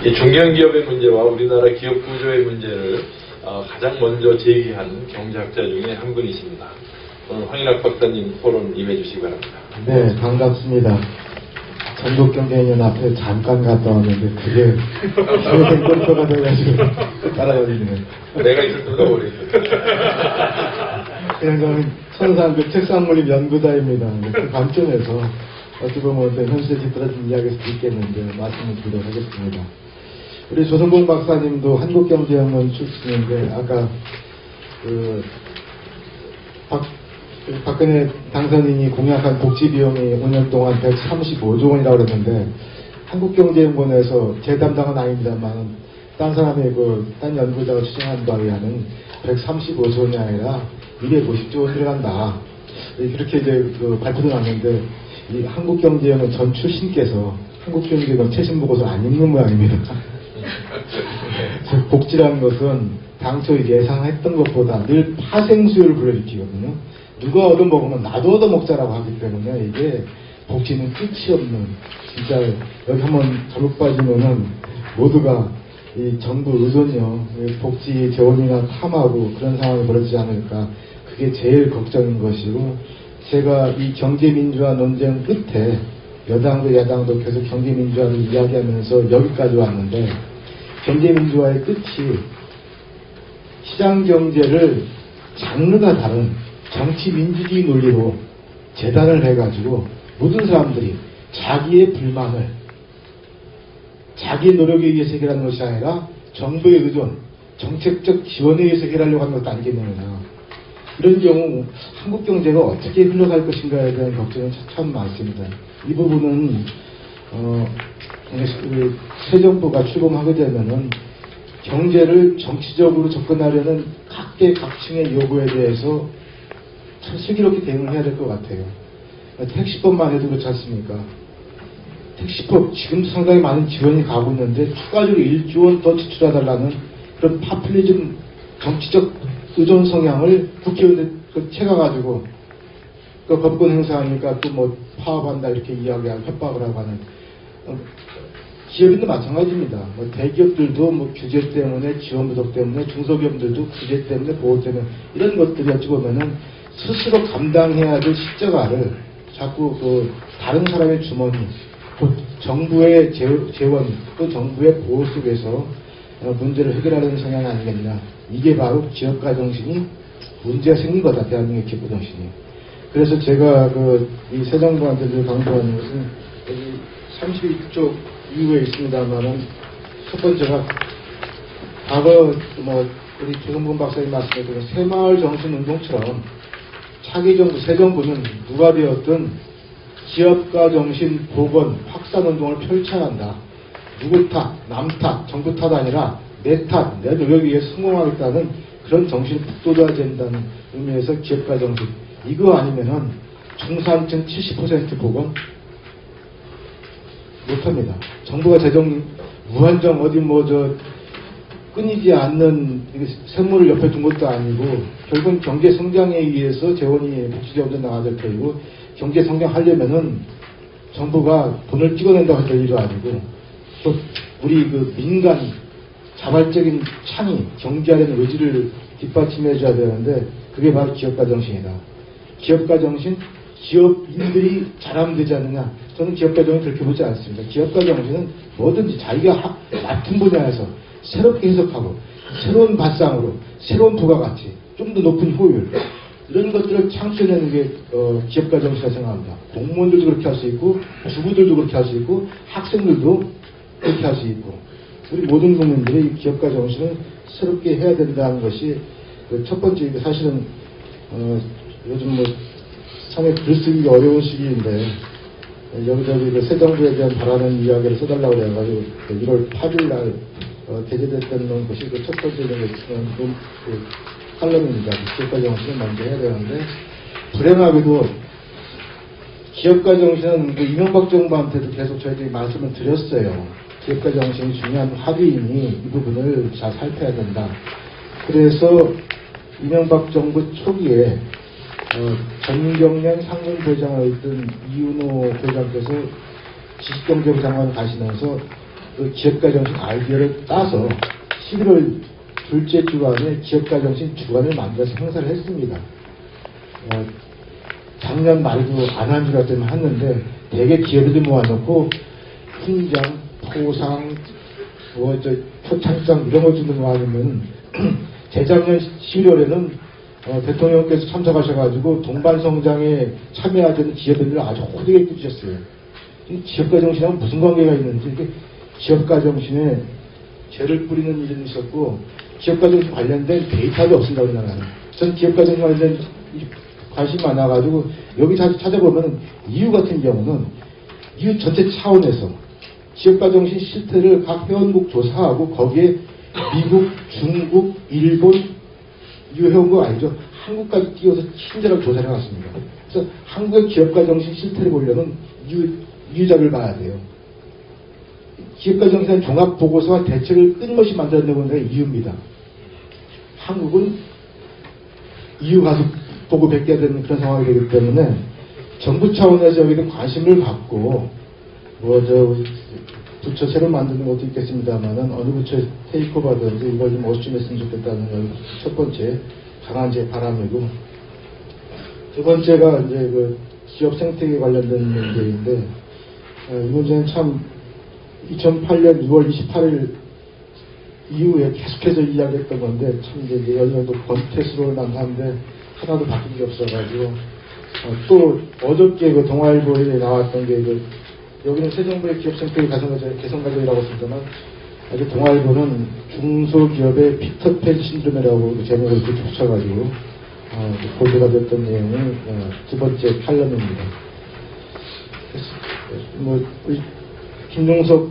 이 중견기업의 문제와 우리나라 기업 구조의 문제를 가장 먼저 제기한 경제학자 중에 한 분이십니다. 오늘 황인학 박사님 토론 임해 주시기 바랍니다. 네, 반갑습니다. 전국경제연합회 잠깐 갔다 왔는데 그게 기회생 골프가 돼가지고 따라가리네요. 내가 있을 때도 모르겠어요. 그냥 저는 천상 그 책상물림 연구자입니다. 그 관점에서 어찌 보면 어떤 현실에 뒷떨어진 이야기를 수 있겠는데 말씀을 드리도록 하겠습니다. 우리 조성공 박사님도 한국경제연구원 출신인데 아까 박근혜 당선인이 공약한 복지 비용이 5년 동안 135조 원이라고 그랬는데 한국경제연구원에서 제 담당은 아닙니다만 딴 사람의 딴 연구자가 추정한 바에 의하면 135조 원이 아니라 250조 원 들어간다. 이렇게 이제 발표도 났는데 이 한국경제연구원 전 출신께서 한국경제연구원 최신 보고서 안 읽는 모양입니다. 복지라는 것은 당초 예상했던 것보다 늘 파생수요를 불러일으키거든요. 누가 얻어먹으면 나도 얻어먹자라고 하기 때문에 이게 복지는 끝이 없는, 진짜 여기 한번 잘못 빠지면은 모두가 이 정부 의존요, 복지 재원이나 탐하고 그런 상황이 벌어지지 않을까, 그게 제일 걱정인 것이고, 제가 이 경제민주화 논쟁 끝에 여당도 야당도 계속 경제민주화를 이야기하면서 여기까지 왔는데, 경제민주화의 끝이 시장경제를 장르가 다른 정치민주주의 논리로 재단을 해가지고 모든 사람들이 자기의 불만을 자기의 노력에 의해서 해결하는 것이 아니라 정부의 의존, 정책적 지원에 의해서 해결하려고 하는 것도 아니겠느냐. 이런 경우 한국 경제가 어떻게 흘러갈 것인가에 대한 걱정은 참 많습니다. 이 부분은 새 정부가 출범하게 되면은 경제를 정치적으로 접근하려는 각계각층의 요구에 대해서 참 슬기롭게 대응을 해야 될 것 같아요. 택시법만 해도 그렇지 않습니까? 택시법 지금도 상당히 많은 지원이 가고 있는데 추가적으로 1조 원 더 지출해달라는 그런 파퓰리즘 정치적 의존 성향을 국회의원들 채가가지고 법권 행사하니까 또 뭐 파업한다 이렇게 이야기하고 협박을 하고 하는 기업인도 마찬가지입니다. 뭐 대기업들도 뭐 규제 때문에 지원 부족 때문에 중소기업들도 규제 때문에 보호 때문에 이런 것들이 어찌 보면은 스스로 감당해야 될 십자가를 자꾸 다른 사람의 주머니, 정부의 재원, 또 정부의 보호 속에서 문제를 해결하려는 성향이 아니겠냐. 이게 바로 기업가 정신이 문제가 생긴 거다. 대한민국의 기업가 정신이. 그래서 제가 이 새 정부한테 강조하는 것은 여기 31쪽 이후에 있습니다만은 첫 번째가 과거 우리 조성근 박사님 말씀해주신 새마을 정신 운동처럼 차기 정부, 새 정부는 누가 되었든 기업가 정신 복원, 확산 운동을 펼쳐야 한다. 누구 탓, 남 탓, 정부 탓 아니라 내 탓, 내 노력에 의해 성공하겠다는 그런 정신을 북돋아야 된다는 의미에서 기업가 정신. 이거 아니면은 중산층 70% 복원 못합니다. 정부가 재정 무한정 어디 끊이지 않는 샘물을 옆에 둔 것도 아니고 결국은 경제 성장에 의해서 재원이 복지재원도 나가야 될 테고 경제 성장하려면은 정부가 돈을 찍어낸다고 할 일도 아니고 또 우리 민간 자발적인 창의 경제하려는 의지를 뒷받침해 줘야 되는데 그게 바로 기업가 정신이다. 기업가 정신, 기업인들이 잘하면 되지 않느냐. 저는 기업가 정신을 그렇게 보지 않습니다. 기업가 정신은 뭐든지 자기가 맡은 분야에서 새롭게 해석하고 새로운 발상으로 새로운 부가가치, 좀 더 높은 효율 이런 것들을 창출해내는 게 기업가 정신이라고 생각합니다. 공무원들도 그렇게 할 수 있고 주부들도 그렇게 할 수 있고 학생들도 그렇게 할 수 있고 우리 모든 국민들이 이 기업가 정신을 새롭게 해야 된다는 것이 첫 번째. 사실은 요즘 참에 글 쓰기가 어려운 시기인데 여기저기 새 정부에 대한 바라는 이야기를 써달라고 해가지고 1월 8일날 게재됐던 것이 첫 번째 칼럼입니다. 기업가 정신을 먼저 해야 되는데 불행하게도 기업가 정신은 이명박 정부한테도 계속 저희들이 말씀을 드렸어요. 기업가 정신이 중요한 합의이니 이 부분을 잘 살펴야 된다. 그래서 이명박 정부 초기에 전경련 상무부장을 했던 이윤호 부장께서 지식경제부 장관을 가시면서 그 기업가정신 아이디어를 따서 11월 둘째 주간에 기업가정신 주간을 만들어서 행사를 했습니다. 작년 말에도 안 한 줄 알았더니 했는데 대개 기업들 모아놓고 훈장, 포상, 표창장 이런 거 주는 거 아니면 재작년 11월에는 대통령께서 참석하셔가지고 동반성장에 참여하던 기업인들을 아주 호되게 꾸짖었어요. 기업가 정신하고 무슨 관계가 있는지 기업가 정신에 죄를 뿌리는 일이 있었고 기업가 정신 관련된 데이터가 없습니다. 우리나라는. 전 기업가 정신 관련된 관심이 많아가지고 여기 찾아보면 EU 같은 경우는 EU 전체 차원에서 기업가 정신 실태를 각 회원국 조사하고 거기에 미국, 중국, 일본, EU 회원국 아니죠. 한국까지 끼워서 친절하게 조사를 해왔습니다. 그래서 한국의 기업가 정신 실태를 보려면 유자를 봐야 돼요. 기업가 정신은 종합 보고서와 대책을 끊임없이 만들어내고 있는 게 EU입니다. 한국은 EU 가서 보고 뵙게 되는 그런 상황이 되기 때문에 정부 차원에서 여기는 관심을 갖고 부처 새로 만드는 것도 있겠습니다만은 어느 부처 테이크오버든지 이걸 좀 어수선했으면 좋겠다는 걸 첫 번째 강한 제 바람이고, 두 번째가 이제 그 기업 생태계 관련된 문제인데 이 문제는 참 2008년 2월 28일 이후에 계속해서 이야기했던 건데 참 이제 연년도 권태스러운 한데 하나도 바뀐 게 없어가지고 또 어저께 그 동아일보에 나왔던 게 여기는 새 정부의 기업 생태계 개선과정이라고 했습니다만 아직 동아일보는 중소기업의 피터팬 신드롬이라고 제목을 이렇게 붙여가지고 보도가 됐던 내용이 두 번째 칼럼입니다. 우리 김종석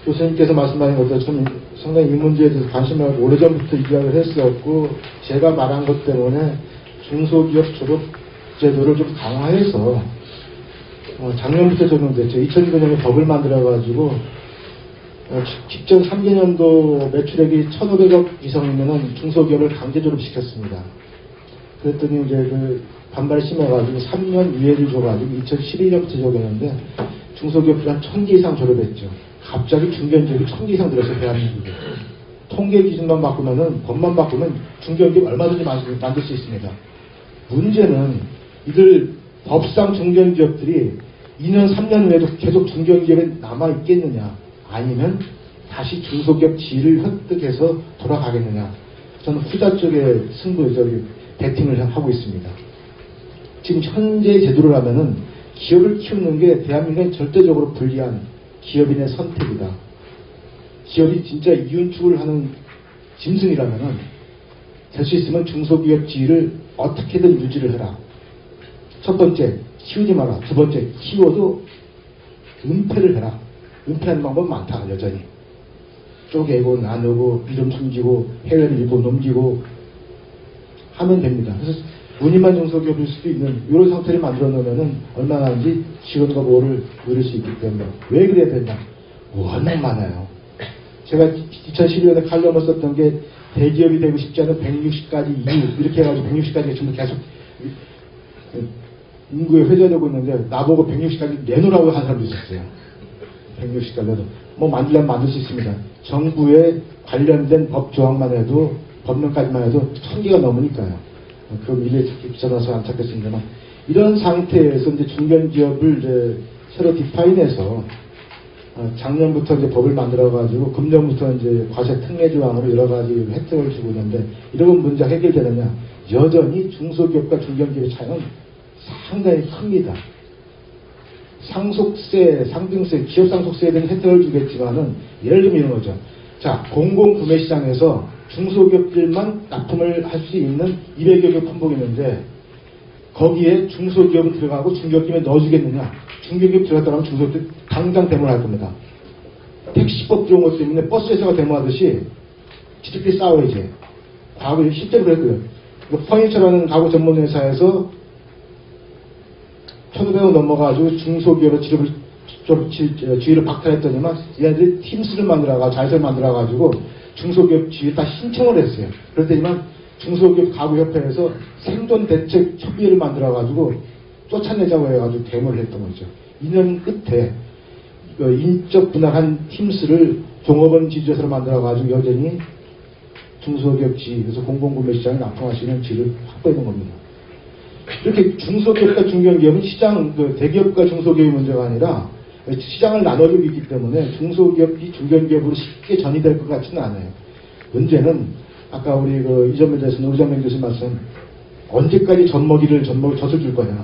교수님께서 말씀하신 것도 좀 상당히 이 문제에 대해서 관심을 갖고 오래전부터 이야기를 했었고, 제가 말한 것 때문에 중소기업 졸업 제도를 좀 강화해서 작년부터 적용됐죠. 2009년에 법을 만들어가지고 직전 3개년도 매출액이 1,500억 이상이면은 중소기업을 강제 졸업시켰습니다. 그랬더니 이제 그 반발이 심해가지고 3년 유예를 줘가지고 2011년부터 적용했는데 중소기업들이 한 1,000개 이상 졸업했죠. 갑자기 중견기업이 1,000개 이상 들었어요, 대한민국에. 통계 기준만 바꾸면은, 법만 바꾸면 중견기업 얼마든지 만들 수 있습니다. 문제는 이들 법상 중견기업들이 2년, 3년 후에도 계속 중견기업에 남아있겠느냐, 아니면 다시 중소기업 지위를 획득해서 돌아가겠느냐. 저는 후자 쪽에 배팅을 하고 있습니다. 지금 현재 제도로라면은 기업을 키우는 게 대한민국에 절대적으로 불리한 기업인의 선택이다. 기업이 진짜 이윤축을 하는 짐승이라면은 될 수 있으면 중소기업 지위를 어떻게든 유지를 해라. 첫 번째, 키우지 마라. 두 번째, 키워도 은폐를 해라. 은폐하는 방법은 많다, 여전히. 쪼개고, 나누고, 이름 숨기고, 해외를 일부 넘기고 하면 됩니다. 그래서 무늬만 중소기업일 수도 있는 이런 상태를 만들어 놓으면은 얼마나인지 지원과 보호를 누릴 수 있기 때문에. 왜 그래야 되냐? 워낙 많아요. 제가 2012년에 칼럼을 썼던 게 대기업이 되고 싶지 않은 160가지 이유, 이렇게 해가지고 160가지가 지금 계속 인구에 회자되고 있는데 나보고 160가지 내놓으라고 한 사람도 있었어요. 160가지도. 뭐 만들려면 만들 수 있습니다. 정부에 관련된 법 조항만 해도, 법령까지만 해도 1,000개가 넘으니까요. 그 미래에 듣기 귀찮아서 안 찾겠습니다만, 이런 상태에서 이제 중견기업을 이제 새로 디파인해서 작년부터 이제 법을 만들어가지고 금년부터 이제 과세 특례 조항으로 여러 가지 혜택을 주고 있는데, 이런 문제 해결되느냐? 여전히 중소기업과 중견기업의 차이는 상당히 큽니다. 상속세, 상등세, 기업 상속세에 대한 혜택을 주겠지만은 예를 들면 이런 거죠. 자, 공공구매시장에서 중소기업들만 납품을 할 수 있는 200여 개 품목이 있는데 거기에 중소기업은 들어가고 중견기업에 넣어주겠느냐? 중견기업 들어갔다면 중소기업들 당장 데모를 할 겁니다. 택시법 들어온 것 때문에 버스 회사가 데모하듯이 지들끼리 싸워야지. 과거에 실제로 그랬고요. 퍼니처라는 가구 전문 회사에서 1,500원 넘어가지고 중소기업의 지위를 박탈했더니만 얘네들이 팀스를 만들어가지고 자회사를 만들어가지고 중소기업 지위에 다 신청을 했어요. 그랬더니만 중소기업 가구협회에서 생존 대책 협의회를 만들어가지고 쫓아내자고 해가지고 데모를 했던 거죠. 2년 끝에 그 인적 분할한 팀스를 종업원 지주에서 만들어가지고 여전히 중소기업 지위, 그래서 공공구매 시장을 납품할 수 있는 지위를 확보해놓은 겁니다. 이렇게 중소기업과 중견기업은 시장, 그 대기업과 중소기업의 문제가 아니라 시장을 나눠주고 있기 때문에 중소기업이 중견기업으로 쉽게 전이될 것 같지는 않아요. 문제는 아까 우리 그 이전에 대해서 노정명 교수님 말씀, 언제까지 젖먹이를 젖을 줄 거냐.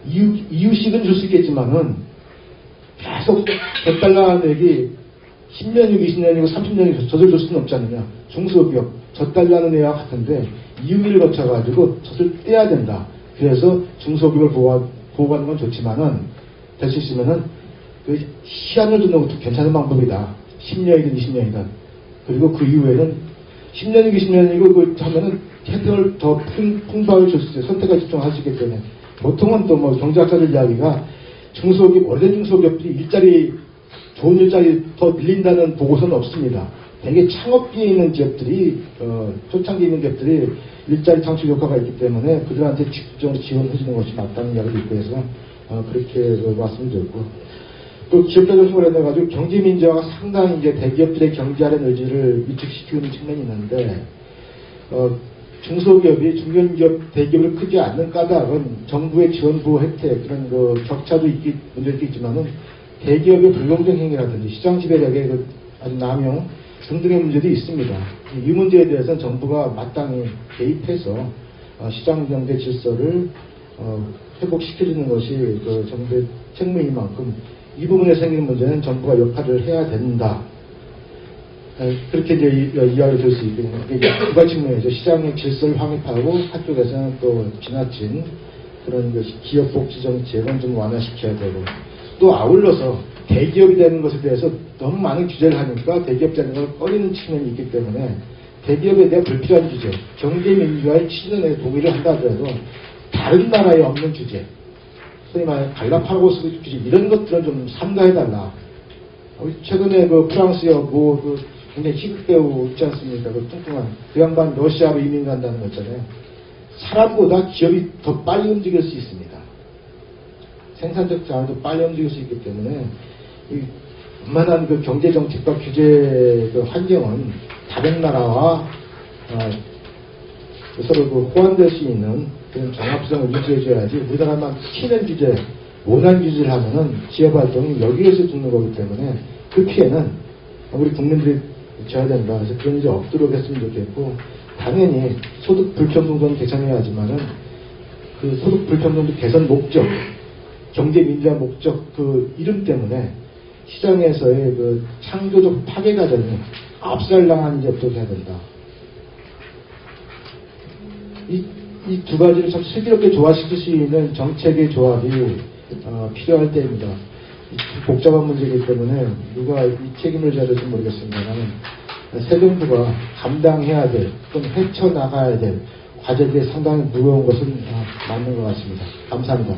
이유식은 줄 수 있겠지만은 계속 $100 내기 10년이고 20년이고 30년이고 젖을 줄 수는 없지 않느냐. 중소기업 $100는 애와 같은데 이유기를 거쳐가지고 젖을 떼야 된다. 그래서 중소기업을 보호하는 건 좋지만은 될 수 있으면은 그 시한을 두는 것도 괜찮은 방법이다. 10년이든 20년이든. 그리고 그 이후에는 10년이고 20년이고 그 하면은 혜택을 더 풍부하게 줄 수 있어요. 선택에 집중할 수 있기 때문에. 보통은 또 뭐 경제학자들 이야기가 중소기업, 원래 중소기업들이 좋은 일자리 더 늘린다는 보고서는 없습니다. 되게 창업기에 있는 기업들이, 초창기에 있는 기업들이 일자리 창출 효과가 있기 때문에 그들한테 직접적으로 지원해주는 것이 맞다는 이야기를 있고 해서, 그렇게 말씀드렸고. 또 기업자 정책을 해가지고 경제민주화가 상당히 이제 대기업들의 경제하려는 의지를 위축시키고 있는 측면이 있는데, 중소기업이 중견기업, 대기업을 크지 않는 까닭은 정부의 지원부 혜택, 그런 그 격차도 문제도 있지만은 대기업의 불공정 행위라든지 시장 지배력의 그 아주 남용 등등의 문제도 있습니다. 이 문제에 대해서는 정부가 마땅히 개입해서 시장 경제 질서를 회복시켜주는 것이 그 정부의 책무인 만큼 이 부분에 생기는 문제는 정부가 역할을 해야 된다. 그렇게 이제 이야기를 들 수 있거든요. 두 가지 측면이죠. 시장의 질서를 확립하고 한쪽에서는 또 지나친 그런 기업 복지 정책은 좀 완화시켜야 되고, 또 아울러서 대기업이 되는 것에 대해서 너무 많은 규제를 하니까 대기업 되는 걸 꺼리는 측면이 있기 때문에 대기업에 대한 불필요한 규제, 경제민주화의 치전에 동의를 한다 하더라도 다른 나라에 없는 규제, 소위 말해 갈라파고스 규제, 이런 것들은 좀 삼가해달라. 최근에 그 프랑스의 굉장히 희극 배우 있지 않습니까? 그 뚱뚱한 그 양반 러시아로 이민 간다는 거 있잖아요. 사람보다 기업이 더 빨리 움직일 수 있습니다. 생산적 자원도 빨리 움직일 수 있기 때문에 이 웬만한 그 경제 정책과 규제 그 환경은 다른 나라와 서로 그 호환될 수 있는 그런 종합성을 유지해줘야지 우리나라만 튀는 규제, 원한 규제를 하면은 기업 활동이 여기에서 죽는 거기 때문에 그 피해는 우리 국민들이 져야 된다. 그래서 그런 일이 없도록 했으면 좋겠고, 당연히 소득 불평등도 개선해야 하지만은 그 소득 불평등도 개선 목적, 경제 민주화 목적 그 이름 때문에 시장에서의 그 창조적 파괴 과정이 압살당하는 지 없도록 해야 된다. 이 두 가지를 참 슬기롭게 조화시킬 수 있는 정책의 조합이 필요할 때입니다. 복잡한 문제이기 때문에 누가 이 책임을 져야 될지 모르겠습니다만 새 정부가 감당해야 될, 또는 헤쳐나가야 될 과제들이 상당히 무거운 것은 맞는 것 같습니다. 감사합니다.